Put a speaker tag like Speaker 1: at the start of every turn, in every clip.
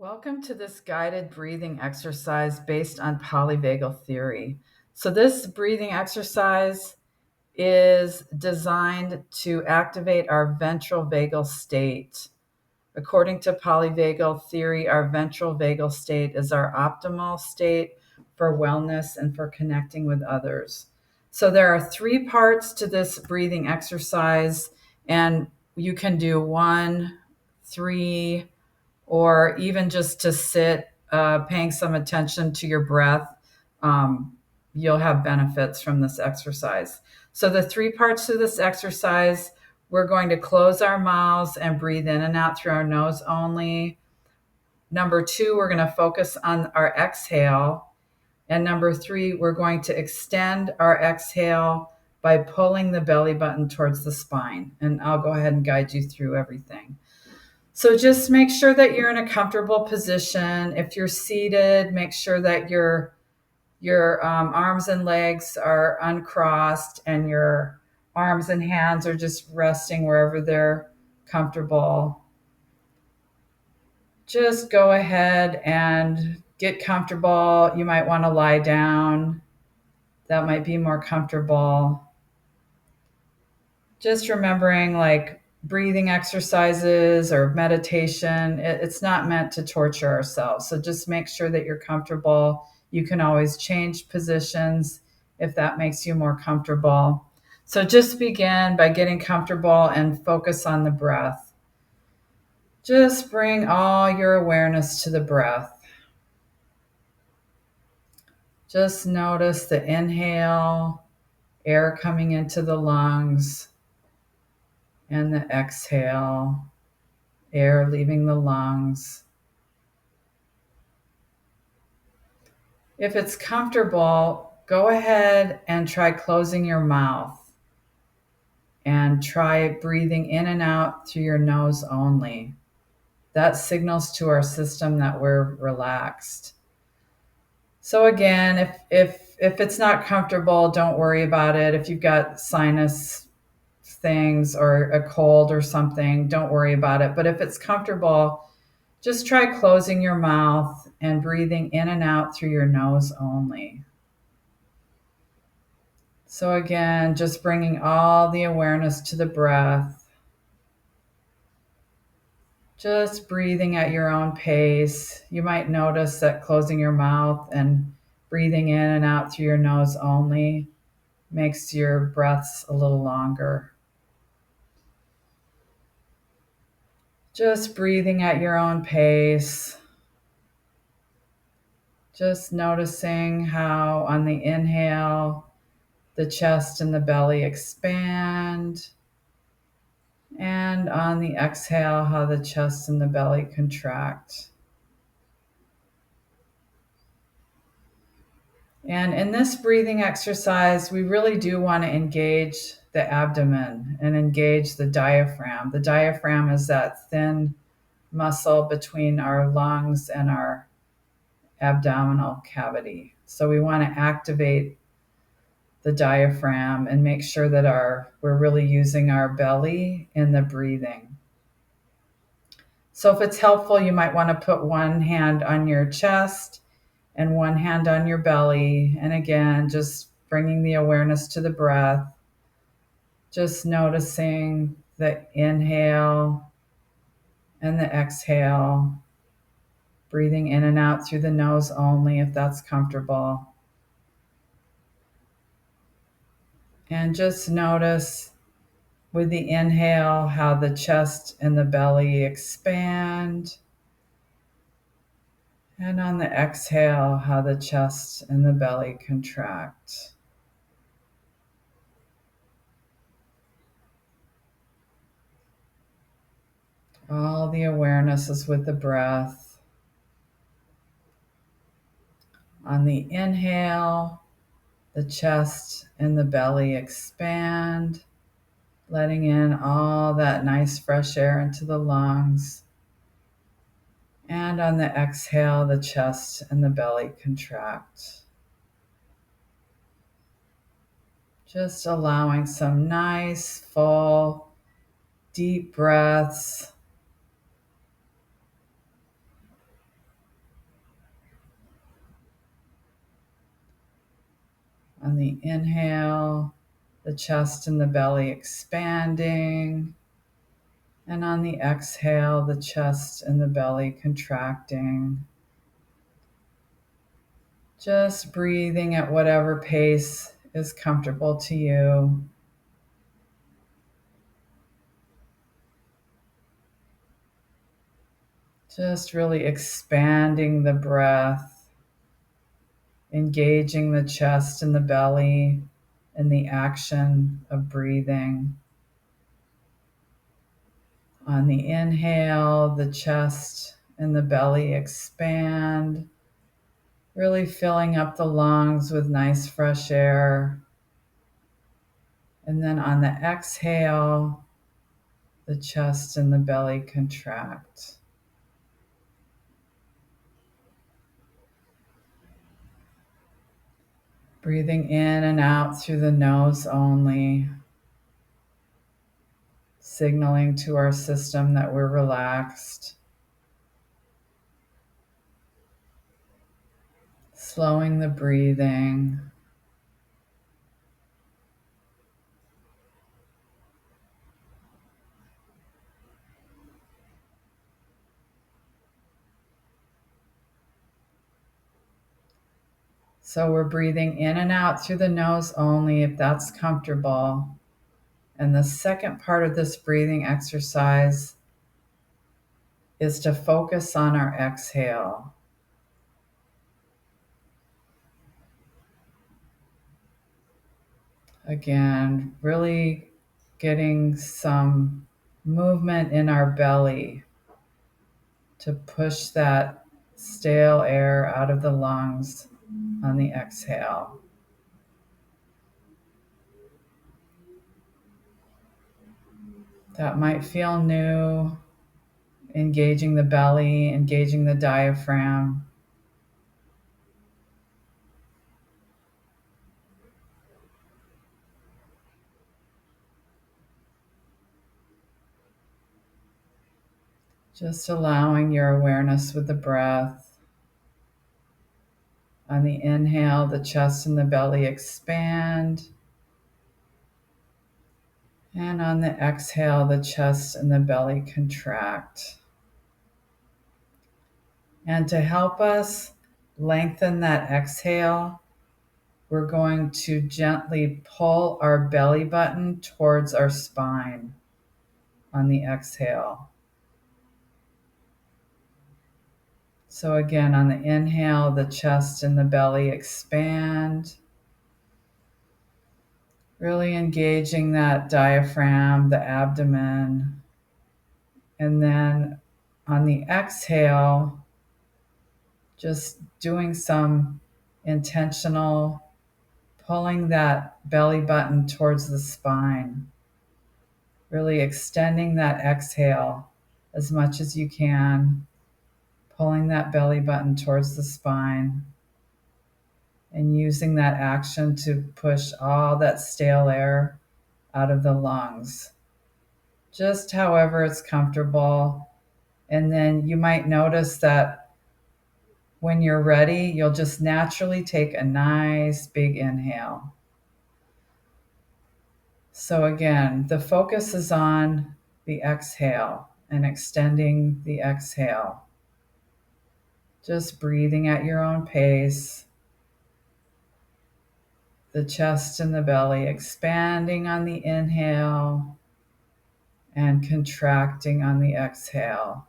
Speaker 1: Welcome to this guided breathing exercise based on polyvagal theory. So, this breathing exercise is designed to activate our ventral vagal state. According to polyvagal theory, our ventral vagal state is our optimal state for wellness and for connecting with others. So, there are three parts to this breathing exercise, and you can do 1, 3, or even just to sit, paying some attention to your breath. You'll have benefits from this exercise. So, the three parts to this exercise, we're going to close our mouths and breathe in and out through our nose only. Number 2, we're going to focus on our exhale. And number 3, we're going to extend our exhale by pulling the belly button towards the spine. And I'll go ahead and guide you through everything. So just make sure that you're in a comfortable position. If you're seated, make sure that your arms and legs are uncrossed and your arms and hands are just resting wherever they're comfortable. Just go ahead and get comfortable. You might want to lie down. That might be more comfortable. Just remembering, like, breathing exercises or meditation, it's not meant to torture ourselves. So just make sure that you're comfortable. You can always change positions if that makes you more comfortable. So just begin by getting comfortable and focus on the breath. Just bring all your awareness to the breath. Just notice the inhale, air coming into the lungs, and the exhale, air leaving the lungs. If it's comfortable, go ahead and try closing your mouth and try breathing in and out through your nose only. That signals to our system that we're relaxed. So again, if it's not comfortable, don't worry about it. If you've got sinus things or a cold or something, don't worry about it. But if it's comfortable, just try closing your mouth and breathing in and out through your nose only. So again, just bringing all the awareness to the breath. Just breathing at your own pace. You might notice that closing your mouth and breathing in and out through your nose only makes your breaths a little longer. Just breathing at your own pace. Just noticing how on the inhale, the chest and the belly expand. And on the exhale, how the chest and the belly contract. And in this breathing exercise, we really do want to engage the abdomen and engage the diaphragm. The diaphragm is that thin muscle between our lungs and our abdominal cavity. So we want to activate the diaphragm and make sure that we're really using our belly in the breathing. So if it's helpful, you might want to put one hand on your chest and one hand on your belly. And again, just bringing the awareness to the breath, just noticing the inhale and the exhale, breathing in and out through the nose only if that's comfortable. And just notice with the inhale how the chest and the belly expand. And on the exhale, how the chest and the belly contract. All the awareness is with the breath. On the inhale, the chest and the belly expand, letting in all that nice fresh air into the lungs. And on the exhale, the chest and the belly contract. Just allowing some nice, full, deep breaths. On the inhale, the chest and the belly expanding. And on the exhale, the chest and the belly contracting. Just breathing at whatever pace is comfortable to you. Just really expanding the breath, engaging the chest and the belly in the action of breathing. On the inhale, the chest and the belly expand, really filling up the lungs with nice fresh air. And then on the exhale, the chest and the belly contract. Breathing in and out through the nose only, signaling to our system that we're relaxed. Slowing the breathing. So we're breathing in and out through the nose only if that's comfortable. And the second part of this breathing exercise is to focus on our exhale. Again, really getting some movement in our belly to push that stale air out of the lungs on the exhale. That might feel new, engaging the belly, engaging the diaphragm. Just allowing your awareness with the breath. On the inhale, the chest and the belly expand. And on the exhale, the chest and the belly contract. And to help us lengthen that exhale, we're going to gently pull our belly button towards our spine on the exhale. So again, on the inhale, the chest and the belly expand, really engaging that diaphragm, the abdomen. And then on the exhale, just doing some intentional pulling that belly button towards the spine, really extending that exhale as much as you can, pulling that belly button towards the spine, and using that action to push all that stale air out of the lungs, just however it's comfortable. And then you might notice that when you're ready, you'll just naturally take a nice big inhale. So again, the focus is on the exhale and extending the exhale. Just breathing at your own pace. The chest and the belly expanding on the inhale and contracting on the exhale.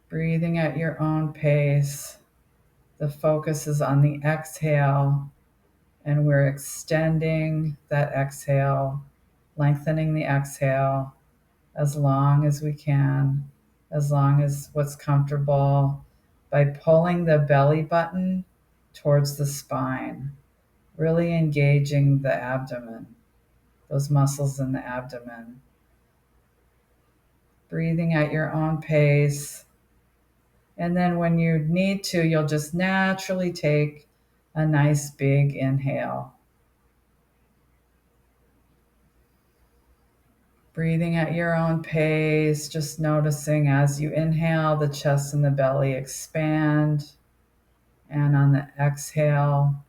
Speaker 1: Breathing at your own pace. The focus is on the exhale, and we're extending that exhale, lengthening the exhale as long as we can, as long as what's comfortable, by pulling the belly button towards the spine, really engaging the abdomen, those muscles in the abdomen. Breathing at your own pace. And then when you need to, you'll just naturally take a nice big inhale. Breathing at your own pace, just noticing as you inhale, the chest and the belly expand. And on the exhale,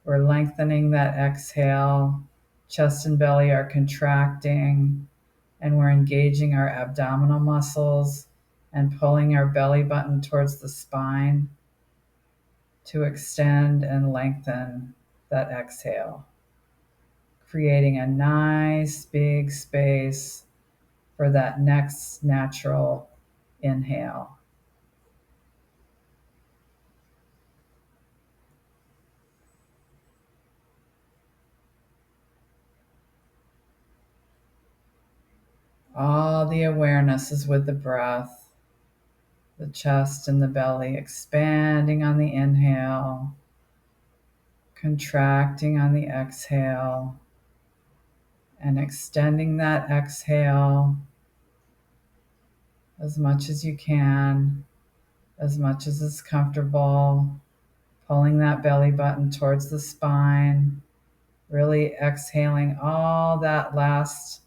Speaker 1: we're lengthening that exhale. Chest and belly are contracting, and we're engaging our abdominal muscles and pulling our belly button towards the spine to extend and lengthen that exhale, creating a nice big space for that next natural inhale. All the awareness is with the breath, the chest and the belly expanding on the inhale, contracting on the exhale, and extending that exhale as much as you can, as much as it's comfortable, pulling that belly button towards the spine, really exhaling all that last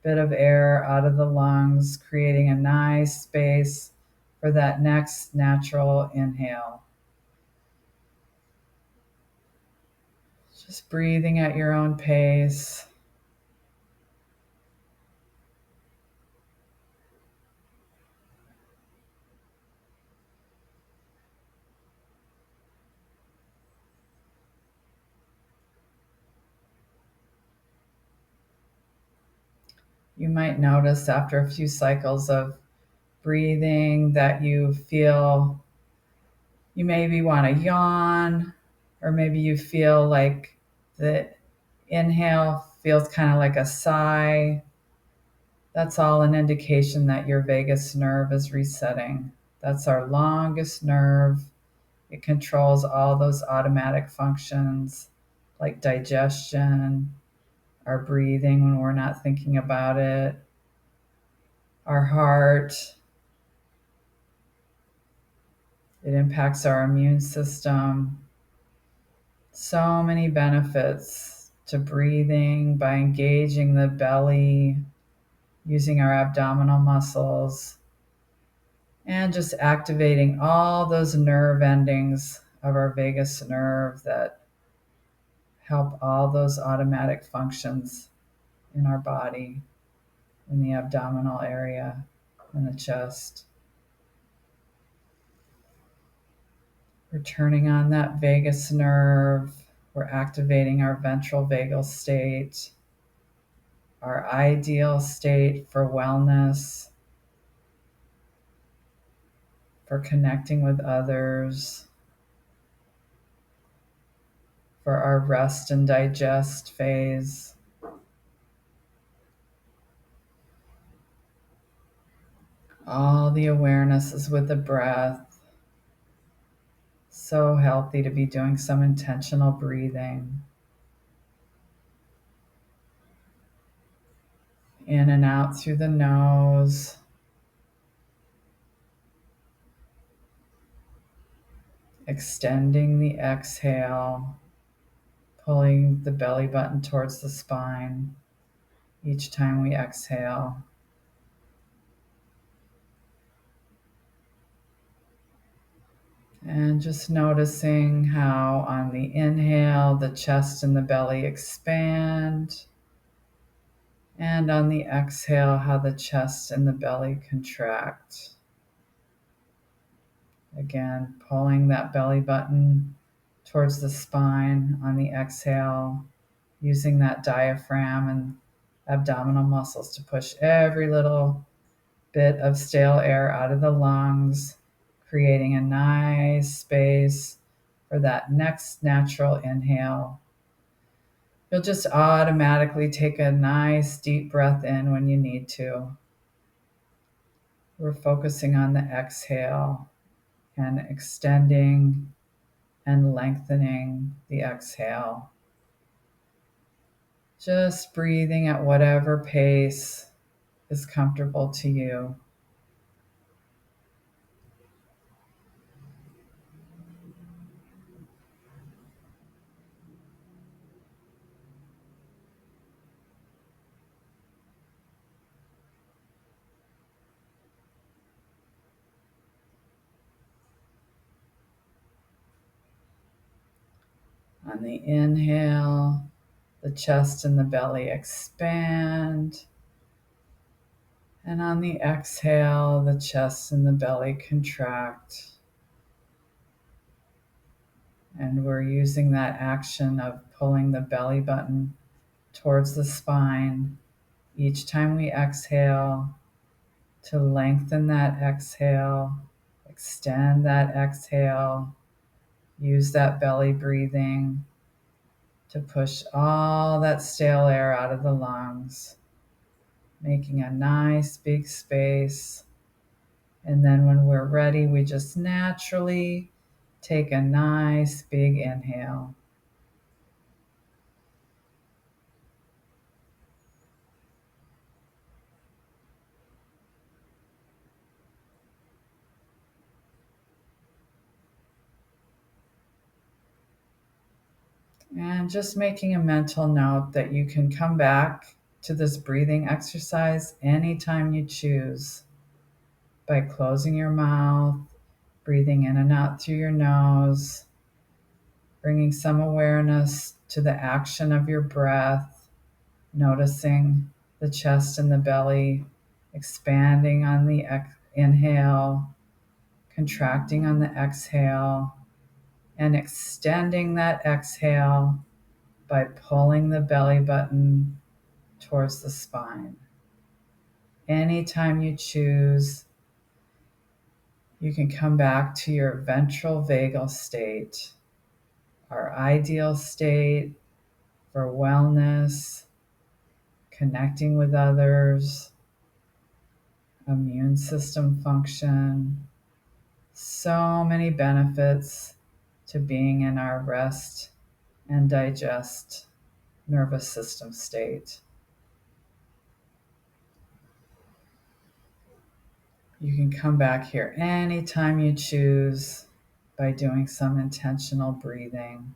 Speaker 1: bit of air out of the lungs, creating a nice space for that next natural inhale. Just breathing at your own pace. You might notice after a few cycles of breathing that you feel you maybe want to yawn, or maybe you feel like the inhale feels kind of like a sigh. That's all an indication that your vagus nerve is resetting. That's our longest nerve. It controls all those automatic functions like digestion, our breathing when we're not thinking about it, our heart. It impacts our immune system. So many benefits to breathing by engaging the belly, using our abdominal muscles, and just activating all those nerve endings of our vagus nerve that help all those automatic functions in our body, in the abdominal area, in the chest. We're turning on that vagus nerve. We're activating our ventral vagal state, our ideal state for wellness, for connecting with others, for our rest and digest phase. All the awareness is with the breath. So healthy to be doing some intentional breathing. In and out through the nose. Extending the exhale, pulling the belly button towards the spine each time we exhale. And just noticing how on the inhale, the chest and the belly expand. And on the exhale, how the chest and the belly contract. Again, pulling that belly button towards the spine on the exhale, using that diaphragm and abdominal muscles to push every little bit of stale air out of the lungs, creating a nice space for that next natural inhale. You'll just automatically take a nice deep breath in when you need to. We're focusing on the exhale and extending and lengthening the exhale. Just breathing at whatever pace is comfortable to you. On the inhale, the chest and the belly expand. And on the exhale, the chest and the belly contract. And we're using that action of pulling the belly button towards the spine each time we exhale to lengthen that exhale, extend that exhale, use that belly breathing to push all that stale air out of the lungs, making a nice big space. And then when we're ready, we just naturally take a nice big inhale. And just making a mental note that you can come back to this breathing exercise anytime you choose by closing your mouth, breathing in and out through your nose, bringing some awareness to the action of your breath, noticing the chest and the belly expanding on the inhale, contracting on the exhale, and extending that exhale by pulling the belly button towards the spine. Anytime you choose, you can come back to your ventral vagal state, our ideal state for wellness, connecting with others, immune system function. So many benefits to being in our rest and digest nervous system state. You can come back here anytime you choose by doing some intentional breathing.